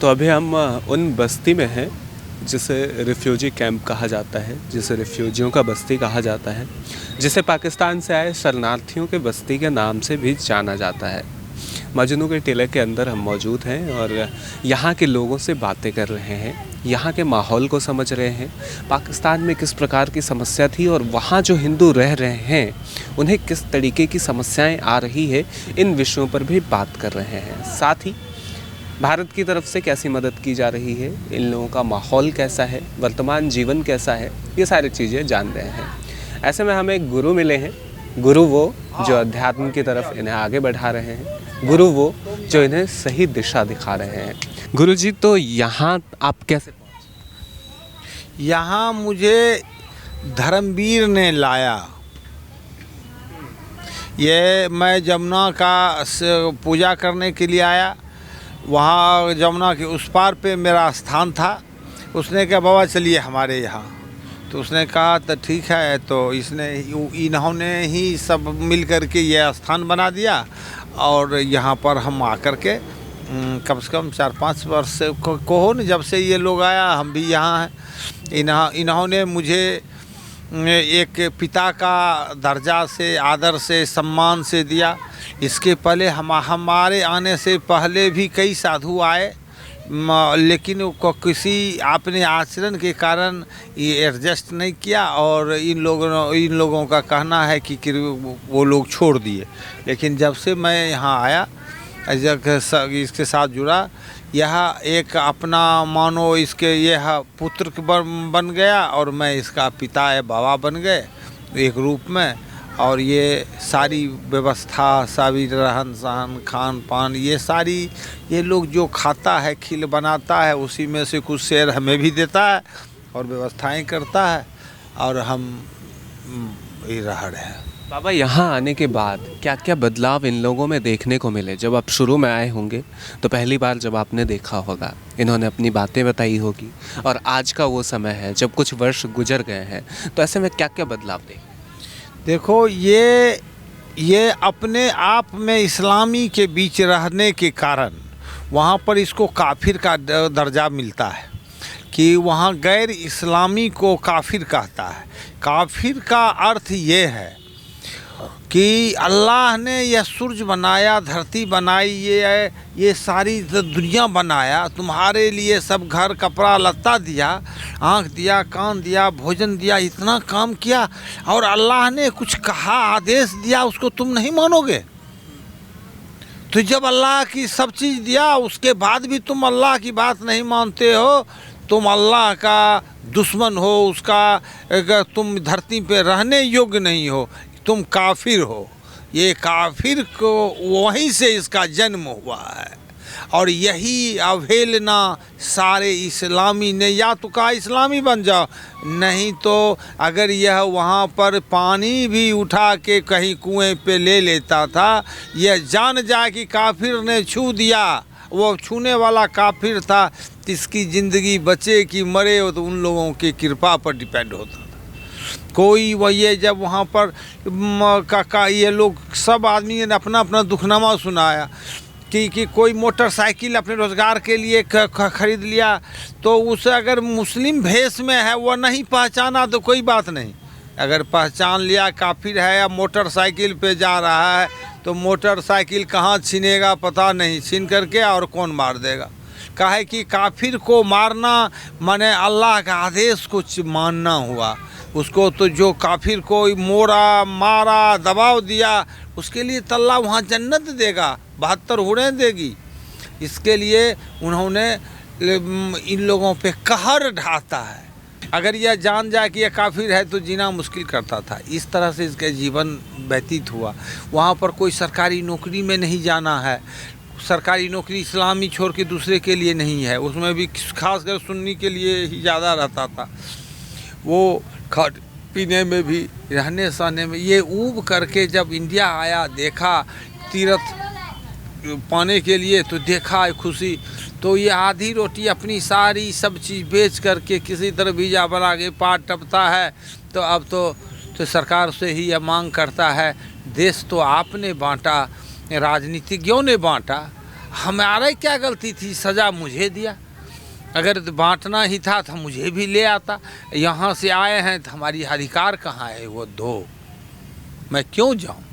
तो अभी हम उन बस्ती में हैं जिसे रिफ्यूजी कैंप कहा जाता है, जिसे रिफ्यूजियों का बस्ती कहा जाता है, जिसे पाकिस्तान से आए शरणार्थियों के बस्ती के नाम से भी जाना जाता है। मजनू के टीले के अंदर हम मौजूद हैं और यहाँ के लोगों से बातें कर रहे हैं, यहाँ के माहौल को समझ रहे हैं, पाकिस्तान में किस प्रकार की समस्या थी और वहाँ जो हिंदू रह रहे हैं उन्हें किस तरीके की समस्याएं आ रही है, इन विषयों पर भी बात कर रहे हैं। साथ ही भारत की तरफ से कैसी मदद की जा रही है, इन लोगों का माहौल कैसा है, वर्तमान जीवन कैसा है, ये सारी चीज़ें जान रहे हैं। ऐसे में हमें एक गुरु मिले हैं। गुरु वो जो अध्यात्म की तरफ इन्हें आगे बढ़ा रहे हैं, गुरु वो जो इन्हें सही दिशा दिखा रहे हैं। गुरु जी, तो यहाँ आप कैसे पहुँचे? यहाँ मुझे धर्मवीर ने लाया। ये मैं जमुना का पूजा करने के लिए आया। वहाँ जमुना के उस पार पे मेरा स्थान था। उसने कहा बाबा चलिए हमारे यहाँ, तो उसने कहा तो ठीक है। तो इन्होंने ही सब मिल कर के यह स्थान बना दिया और यहाँ पर हम आकर के कम से कम 4-5 वर्ष को हो न, जब से ये लोग आया हम भी यहाँ हैं। इन्होंने मुझे एक पिता का दर्जा से, आदर से, सम्मान से दिया। इसके पहले हमारे आने से पहले भी कई साधु आए, लेकिन वो किसी अपने आचरण के कारण ये एडजस्ट नहीं किया और इन लोगों का कहना है कि वो लोग छोड़ दिए। लेकिन जब से मैं यहाँ आया, इसके साथ जुड़ा, यह एक अपना मानो इसके यह पुत्र बन गया और मैं इसका पिता या बाबा बन गए एक रूप में। और ये सारी व्यवस्था, सारी रहन सहन, खान पान, ये लोग जो खाता है, खिल बनाता है, उसी में से कुछ शेयर हमें भी देता है और व्यवस्थाएं करता है और हम ये रह रहे हैं। बाबा, यहाँ आने के बाद क्या क्या बदलाव इन लोगों में देखने को मिले? जब आप शुरू में आए होंगे तो पहली बार जब आपने देखा होगा, इन्होंने अपनी बातें बताई होगी, और आज का वो समय है जब कुछ वर्ष गुजर गए हैं, तो ऐसे में क्या क्या बदलाव देखे? देखो, ये अपने आप में इस्लामी के बीच रहने के कारण वहाँ पर इसको काफिर का दर्जा मिलता है कि वहाँ गैर इस्लामी को काफिर कहता है। काफिर का अर्थ ये है कि अल्लाह ने यह सूरज बनाया, धरती बनाई, ये सारी दुनिया बनाया, तुम्हारे लिए सब घर कपड़ा लत्ता दिया, आँख दिया, कान दिया, भोजन दिया, इतना काम किया, और अल्लाह ने कुछ कहा, आदेश दिया, उसको तुम नहीं मानोगे? तो जब अल्लाह की सब चीज़ दिया उसके बाद भी तुम अल्लाह की बात नहीं मानते हो, तुम अल्लाह का दुश्मन हो, उसका तुम धरती पे रहने योग्य नहीं हो, तुम काफिर हो। ये काफिर को वहीं से इसका जन्म हुआ है और यही अवहेलना सारे इस्लामी ने, या तो कहा इस्लामी बन जाओ, नहीं तो अगर यह वहाँ पर पानी भी उठा के कहीं कुएं पे ले लेता था, यह जान जाए कि काफिर ने छू दिया, वो छूने वाला काफिर था, इसकी ज़िंदगी बचे कि मरे, तो उन लोगों की कृपा पर डिपेंड होता। कोई ये जब वहाँ पर ये लोग सब आदमी ने अपना अपना दुखनामा सुनाया कि कोई मोटरसाइकिल अपने रोज़गार के लिए खरीद लिया, तो उसे अगर मुस्लिम भेष में है वह नहीं पहचाना तो कोई बात नहीं, अगर पहचान लिया काफिर है या मोटरसाइकिल पे जा रहा है तो मोटरसाइकिल कहाँ छीनेगा पता नहीं, छीन करके और कौन मार देगा। काहे कि काफिर को मारना माने अल्लाह का आदेश को मानना हुआ। उसको तो जो काफिर को मोरा, मारा, दबाव दिया, उसके लिए तल्ला वहाँ जन्नत देगा, 72 हुरें देगी। इसके लिए उन्होंने इन लोगों पे कहर ढाता है। अगर यह जान जाए कि यह काफिर है तो जीना मुश्किल करता था। इस तरह से इसका जीवन व्यतीत हुआ। वहाँ पर कोई सरकारी नौकरी में नहीं जाना है, सरकारी नौकरी इस्लामी छोड़ के दूसरे के लिए नहीं है, उसमें भी खासकर सुन्नी के लिए ही ज़्यादा रहता था। वो खाने पीने में भी, रहने सहने में, ये ऊब करके जब इंडिया आया, देखा तीर्थ पाने के लिए, तो देखा खुशी, तो ये आधी रोटी अपनी सारी सब चीज़ बेच करके किसी तरह वीज़ा बना के पार टपता है। तो अब तो सरकार से ही यह मांग करता है, देश तो आपने बांटा, राजनीतिज्ञों ने बांटा, हमारा क्या गलती थी, सज़ा मुझे दिया। अगर बांटना ही था तो मुझे भी ले आता। यहाँ से आए हैं तो हमारी अधिकार कहाँ है वो दो, मैं क्यों जाऊँ?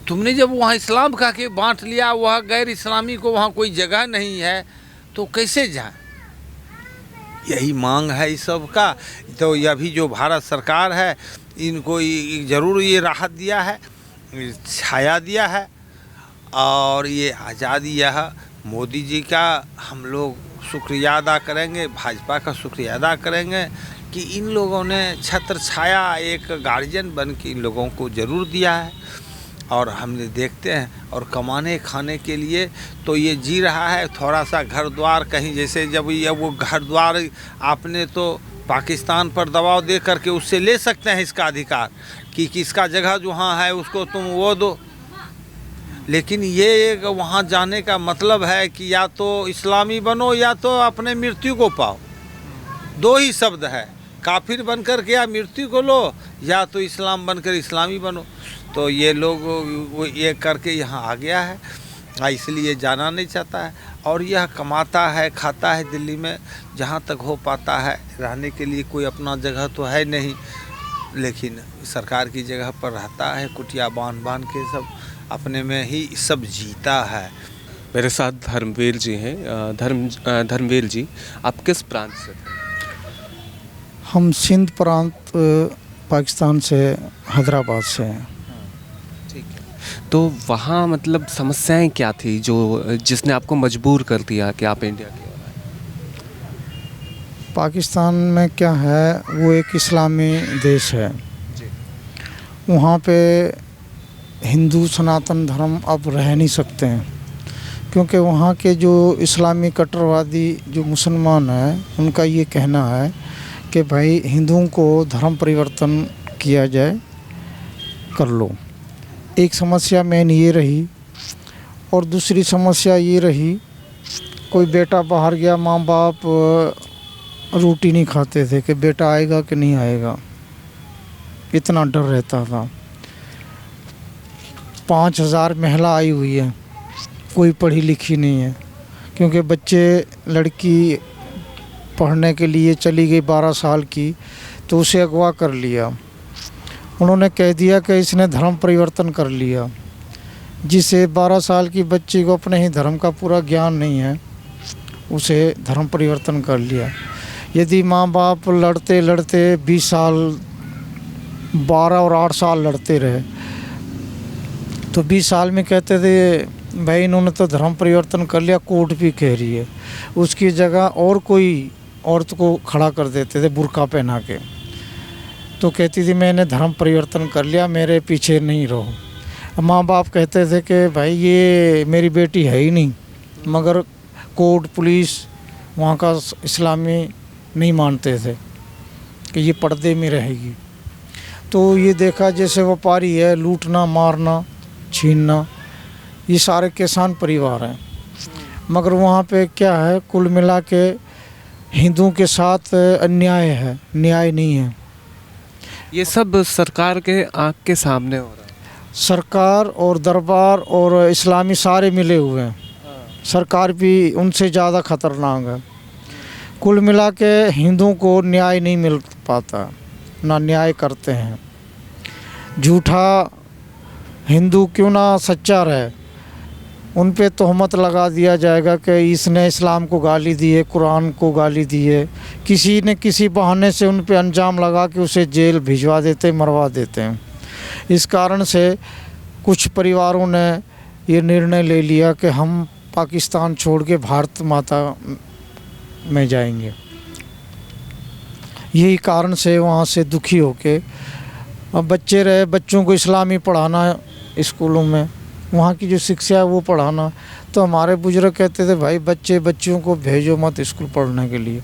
तुमने जब वहाँ इस्लाम कह के बांट लिया, वह गैर इस्लामी को वहाँ कोई जगह नहीं है तो कैसे जाए? यही मांग है इस सब का। तो यह भी जो भारत सरकार है इनको ज़रूर ये राहत दिया है, छाया दिया है। और ये आज़ादी यह मोदी जी का हम लोग शुक्रिया अदा करेंगे, भाजपा का शुक्रिया अदा करेंगे कि इन लोगों ने छत्र छाया एक गार्जियन बन के इन लोगों को ज़रूर दिया है। और हमने देखते हैं और कमाने खाने के लिए तो ये जी रहा है। थोड़ा सा घर द्वार कहीं, जैसे जब ये वो घर द्वार आपने तो पाकिस्तान पर दबाव दे करके उससे ले सकते हैं इसका अधिकार कि किसका जगह जहाँ है उसको तुम वो दो। लेकिन ये एक वहाँ जाने का मतलब है कि या तो इस्लामी बनो या तो अपने मृत्यु को पाओ। दो ही शब्द है, काफिर बनकर के या मृत्यु को लो या तो इस्लाम बनकर इस्लामी बनो। तो ये लोग वो ये करके यहाँ आ गया है, इसलिए जाना नहीं चाहता है। और यह कमाता है खाता है दिल्ली में, जहाँ तक हो पाता है रहने के लिए। कोई अपना जगह तो है नहीं, लेकिन सरकार की जगह पर रहता है, कुटिया बांध के सब अपने में ही सब जीता है। मेरे साथ धर्मवीर जी हैं। धर्मवीर जी, आप किस प्रांत से थे? हम सिंध प्रांत पाकिस्तान से, हैदराबाद से हैं। ठीक है। तो वहाँ मतलब समस्याएं क्या थी जो जिसने आपको मजबूर कर दिया कि आप इंडिया की ओर आए? पाकिस्तान में क्या है, वो एक इस्लामी देश है। जी। वहाँ पे हिंदू सनातन धर्म अब रह नहीं सकते हैं, क्योंकि वहाँ के जो इस्लामी कट्टरवादी जो मुसलमान हैं उनका ये कहना है कि भाई हिंदुओं को धर्म परिवर्तन किया जाए, कर लो। एक समस्या मेन ये रही। और दूसरी समस्या ये रही, कोई बेटा बाहर गया, माँ बाप रोटी नहीं खाते थे कि बेटा आएगा कि नहीं आएगा, इतना डर रहता था। 5000 महिला आई हुई है, कोई पढ़ी लिखी नहीं है, क्योंकि बच्चे लड़की पढ़ने के लिए चली गई 12 साल की तो उसे अगवा कर लिया। उन्होंने कह दिया कि इसने धर्म परिवर्तन कर लिया। जिसे 12 साल की बच्ची को अपने ही धर्म का पूरा ज्ञान नहीं है, उसे धर्म परिवर्तन कर लिया। यदि माँ बाप लड़ते लड़ते 20 साल 12 और 8 साल लड़ते रहे तो 20 साल में कहते थे भाई इन्होंने तो धर्म परिवर्तन कर लिया, कोर्ट भी कह रही है, उसकी जगह और कोई औरत को खड़ा कर देते थे बुर्का पहना के। तो कहती थी मैंने धर्म परिवर्तन कर लिया, मेरे पीछे नहीं रहो। माँ बाप कहते थे कि भाई ये मेरी बेटी है ही नहीं, मगर कोर्ट पुलिस वहाँ का इस्लामी नहीं मानते थे कि ये पर्दे में रहेगी। तो ये देखा जैसे व्यापारी है, लूटना मारना छीनना, ये सारे किसान परिवार हैं। मगर वहाँ पे क्या है, कुल मिला के हिंदुओं के साथ अन्याय है, न्याय नहीं है। ये सब सरकार के आँख के सामने हो रहा है। सरकार और दरबार और इस्लामी सारे मिले हुए हैं। सरकार भी उनसे ज़्यादा खतरनाक है। कुल मिला के हिंदुओं को न्याय नहीं मिल पाता, ना न्याय करते हैं। झूठा हिंदू क्यों ना सच्चा रहे, उन पे तोहमत लगा दिया जाएगा कि इसने इस्लाम को गाली दी है, कुरान को गाली दी है। किसी न किसी बहाने से उन पे अंजाम लगा के उसे जेल भिजवा देते, मरवा देते हैं। इस कारण से कुछ परिवारों ने ये निर्णय ले लिया कि हम पाकिस्तान छोड़ के भारत माता में जाएंगे। यही कारण से वहाँ से दुखी होके अब बच्चे रहे, बच्चों को इस्लामी पढ़ाना स्कूलों में, वहाँ की जो शिक्षा है वो पढ़ाना। तो हमारे बुजुर्ग कहते थे भाई बच्चियों को भेजो मत स्कूल पढ़ने के लिए,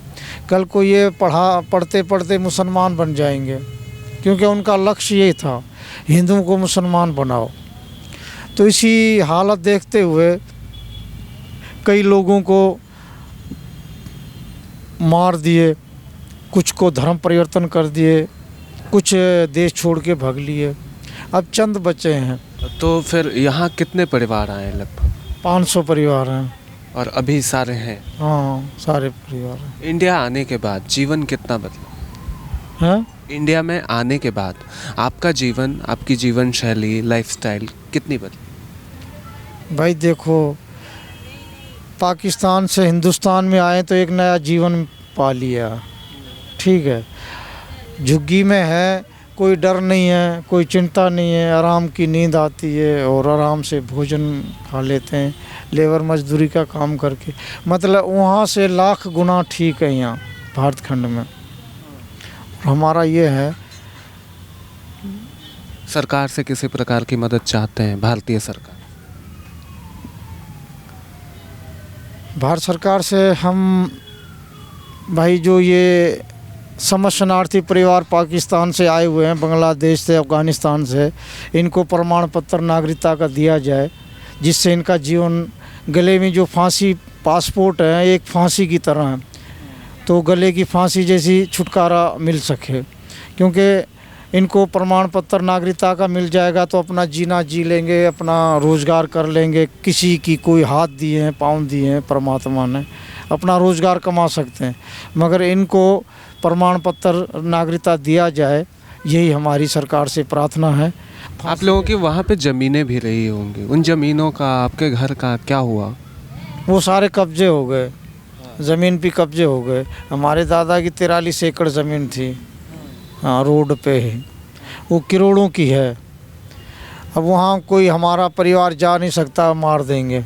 कल को ये पढ़ते पढ़ते मुसलमान बन जाएंगे, क्योंकि उनका लक्ष्य ये था हिंदुओं को मुसलमान बनाओ। तो इसी हालत देखते हुए कई लोगों को मार दिए, कुछ को धर्म परिवर्तन कर दिए, कुछ देश छोड़ के भाग लिए, अब चंद बचे हैं। तो फिर यहाँ कितने परिवार आए लगभग? 500 परिवार हैं। और अभी सारे हैं। हाँ, सारे परिवार हैं। इंडिया आने के बाद जीवन कितना बदला? हैं? इंडिया में आने के बाद आपका जीवन, आपकी जीवन शैली, लाइफस्टाइल कितनी बदली? भाई देखो, पाकिस्तान से हिंदुस्तान में आए तो एक नया जीवन पा लिया, ठीक है। झुग्गी में है, कोई डर नहीं है, कोई चिंता नहीं है, आराम की नींद आती है और आराम से भोजन खा लेते हैं लेबर मजदूरी का काम करके। मतलब वहाँ से लाख गुना ठीक है यहाँ भारत खंड में। और हमारा ये है, सरकार से किसी प्रकार की मदद चाहते हैं भारतीय सरकार? भारत सरकार से हम भाई जो ये शरणार्थी परिवार पाकिस्तान से आए हुए हैं, बांग्लादेश से, अफ़गानिस्तान से, इनको प्रमाण पत्र नागरिकता का दिया जाए, जिससे इनका जीवन, गले में जो फांसी पासपोर्ट है एक फांसी की तरह है, तो गले की फांसी जैसी छुटकारा मिल सके। क्योंकि इनको प्रमाण पत्र नागरिकता का मिल जाएगा तो अपना जीना जी लेंगे, अपना रोज़गार कर लेंगे। किसी की कोई हाथ दिए हैं, पाँव दिए हैं परमात्मा ने, अपना रोज़गार कमा सकते हैं। मगर इनको प्रमाण पत्र नागरिकता दिया जाए, यही हमारी सरकार से प्रार्थना है। आप लोगों की वहाँ पे ज़मीनें भी रही होंगी, उन ज़मीनों का, आपके घर का क्या हुआ? वो सारे कब्जे हो गए, ज़मीन पे कब्जे हो गए। हमारे दादा की 43 एकड़ ज़मीन थी, हाँ, रोड पे है, वो करोड़ों की है। अब वहाँ कोई हमारा परिवार जा नहीं सकता, मार देंगे।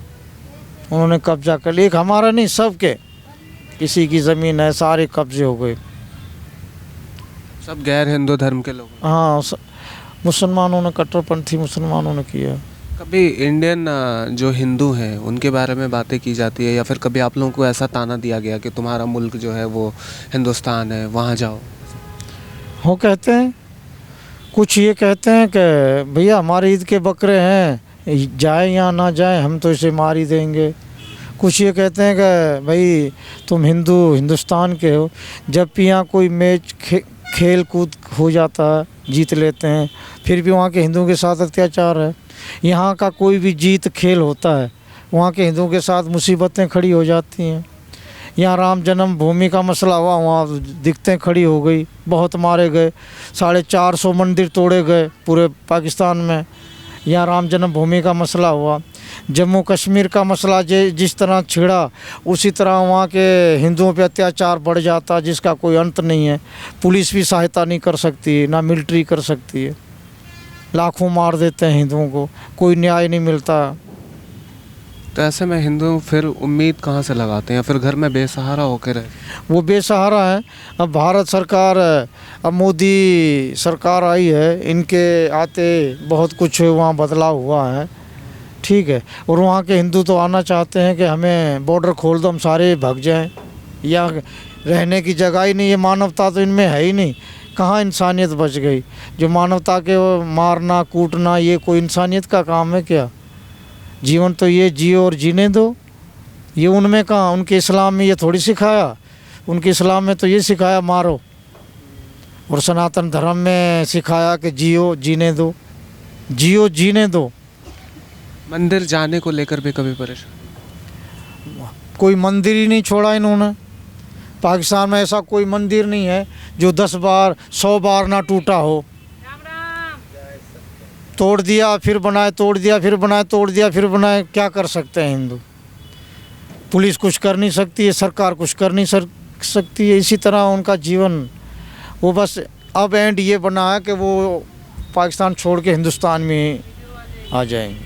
उन्होंने कब्जा कर लिया, एक हमारा नहीं, सबके, किसी की ज़मीन है, सारे कब्जे हो गए। सब गैर हिंदू धर्म के लोग? हाँ, मुसलमानों ने, कट्टरपंथी मुसलमानों ने किया। कभी इंडियन जो हिंदू हैं उनके बारे में बातें की जाती है, या फिर कभी आप लोगों को ऐसा ताना दिया गया कि तुम्हारा मुल्क जो है वो हिंदुस्तान है, वहाँ जाओ? वो कहते हैं, कुछ ये कहते हैं कि भैया हमारे ईद के बकरे हैं, जाए या ना जाए हम तो इसे मार ही देंगे। कुछ ये कहते हैं कि भाई तुम हिंदुस्तान के हो। जब भी यहाँ कोई मैच खेल कूद हो जाता है, जीत लेते हैं, फिर भी वहाँ के हिंदुओं के साथ अत्याचार है। यहाँ का कोई भी जीत खेल होता है, वहाँ के हिंदुओं के साथ मुसीबतें खड़ी हो जाती हैं। यहाँ राम जन्मभूमि का मसला हुआ, वहाँ दिक्कतें खड़ी हो गई, बहुत मारे गए, 450 मंदिर तोड़े गए पूरे पाकिस्तान में। यहाँ राम जन्मभूमि का मसला हुआ। जम्मू कश्मीर का मसला जिस तरह छिड़ा, उसी तरह वहाँ के हिंदुओं पे अत्याचार बढ़ जाता, जिसका कोई अंत नहीं है। पुलिस भी सहायता नहीं कर सकती, ना मिलिट्री कर सकती है। लाखों मार देते हैं हिंदुओं को, कोई न्याय नहीं मिलता। तो ऐसे में हिंदू फिर उम्मीद कहाँ से लगाते हैं, फिर घर में बेसहारा होकर रहे? वो बेसहारा है। अब भारत सरकार, अब मोदी सरकार आई है, इनके आते बहुत कुछ वहाँ बदलाव हुआ है, ठीक है। और वहाँ के हिंदू तो आना चाहते हैं कि हमें बॉर्डर खोल दो, हम सारे भाग जाएं। या रहने की जगह ही नहीं है, मानवता तो इनमें है ही नहीं। कहाँ इंसानियत बच गई? जो मानवता के मारना कूटना, ये कोई इंसानियत का काम है क्या? जीवन तो ये जियो और जीने दो, ये उनमें कहाँ? उनके इस्लाम में ये थोड़ी सिखाया। उनके इस्लाम में तो ये सिखाया मारो, और सनातन धर्म में सिखाया कि जियो जीने दो, जियो जीने दो। मंदिर जाने को लेकर भी कभी परेशान? कोई मंदिर ही नहीं छोड़ा इन्होंने। पाकिस्तान में ऐसा कोई मंदिर नहीं है जो 10 बार 100 बार ना टूटा हो। तोड़ दिया फिर बनाए, तोड़ दिया फिर बनाए, तोड़ दिया फिर बनाए। क्या कर सकते हैं हिंदू? पुलिस कुछ कर नहीं सकती है, सरकार कुछ कर नहीं सकती है। इसी तरह उनका जीवन, वो बस अब एंड ये बना है कि वो पाकिस्तान छोड़ के हिंदुस्तान में आ जाएंगे।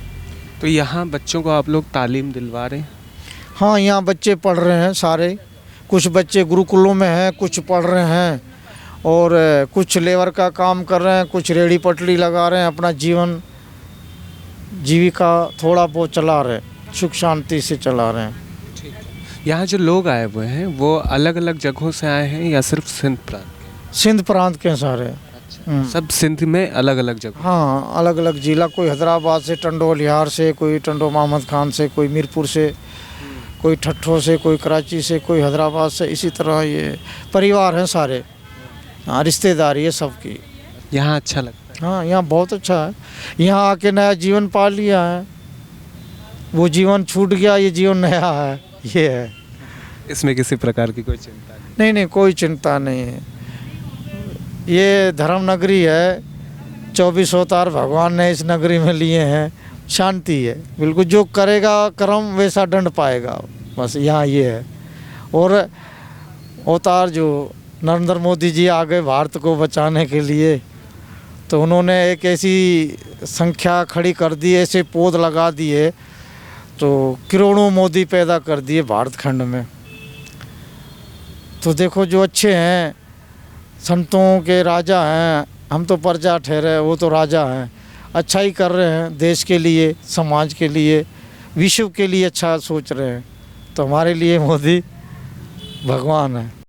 तो यहाँ बच्चों को आप लोग तालीम दिलवा रहे हैं? हाँ, यहाँ बच्चे पढ़ रहे हैं सारे। कुछ बच्चे गुरुकुलों में हैं, कुछ पढ़ रहे हैं, और कुछ लेबर का काम कर रहे हैं, कुछ रेहड़ी पटरी लगा रहे हैं, अपना जीवन जीविका थोड़ा बहुत चला रहे हैं, सुख शांति से चला रहे हैं। यहाँ जो लोग आए हुए हैं वो अलग अलग जगहों से आए हैं या सिर्फ सिंध प्रांत के? सिंध प्रांत के सारे। सब सिंध में अलग अलग जगह? हाँ, अलग अलग जिला। कोई हैदराबाद से, टंडो लिहार से, कोई टंडो मोहम्मद खान से, कोई मीरपुर से, कोई ठट्ठो से, कोई कराची से, कोई हैदराबाद से। इसी तरह ये परिवार हैं सारे। हाँ, रिश्तेदारी है सबकी। यहाँ अच्छा लगता है? हाँ, यहाँ बहुत अच्छा है। यहाँ आके नया जीवन पा लिया है। वो जीवन छूट गया, ये जीवन नया है, ये है। इसमें किसी प्रकार की कोई चिंता नहीं। नहीं नहीं, कोई चिंता नहीं है। ये धर्म नगरी है, 24 अवतार भगवान ने इस नगरी में लिए हैं। शांति है बिल्कुल, जो करेगा कर्म वैसा दंड पाएगा, बस यहाँ ये है। और अवतार जो नरेंद्र मोदी जी आ गए भारत को बचाने के लिए, तो उन्होंने एक ऐसी संख्या खड़ी कर दी, ऐसे पौध लगा दिए, तो करोड़ों मोदी पैदा कर दिए भारत खंड में। तो देखो, जो अच्छे हैं, संतों के राजा हैं, हम तो प्रजा ठहरे, वो तो राजा हैं, अच्छा ही कर रहे हैं देश के लिए, समाज के लिए, विश्व के लिए अच्छा सोच रहे हैं। तो हमारे लिए मोदी भगवान है।